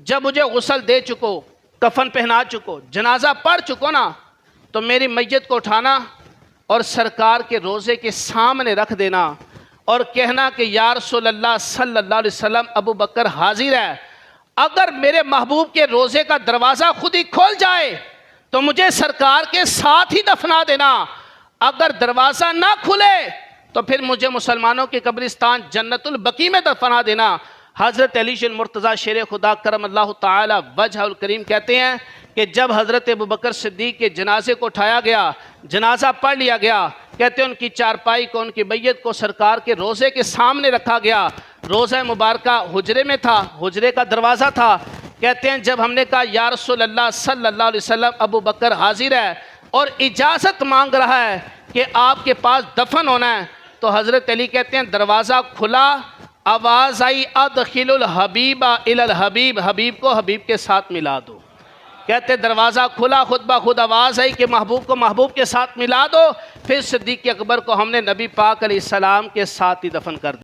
जब मुझे गुस्ल दे चुको, कफन पहना चुको, जनाजा पढ़ चुको ना, तो मेरी मैयत को उठाना और सरकार के रोज़े के सामने रख देना और कहना कि या रसूलल्लाह सल्लल्लाहु अलैहि वसल्लम अबू बकर हाजिर है। अगर मेरे महबूब के रोज़े का दरवाज़ा खुद ही खोल जाए तो मुझे सरकार के साथ ही दफना देना। अगर दरवाज़ा ना खुले तो फिर मुझे मुसलमानों के कब्रिस्तान जन्नतुल बकी में दफना देना। हज़रत अली मुर्तज़ा शेर खुदा करमल्लाहु ताला वजहुल करीम कहते हैं कि जब हज़रत अबू बकर सिद्दीक़ के जनाजे को उठाया गया, जनाजा पढ़ लिया गया, कहते हैं उनकी चारपाई को, उनकी मैयत को सरकार के रोज़े के सामने रखा गया। रोज़ा मुबारका हुजरे में था, हुजरे का दरवाज़ा था। कहते हैं जब हमने कहा या रसूलल्लाह सल्लल्लाहु अलैहि वसल्लम अबू बकर हाजिर है और इजाज़त मांग रहा है कि आपके पास दफन होना है, तो हज़रत अली कहते हैं दरवाज़ा खुला, आवाज़ आई अदखिलुल हबीबा इलल हबीब, हबीब को हबीब के साथ मिला दो। कहते दरवाज़ा खुला, खुद ब खुद आवाज़ आई कि महबूब को महबूब के साथ मिला दो। फिर सिद्दीक़ अकबर को हमने नबी पाक अलैहिस्सलाम के साथ ही दफन कर दिया।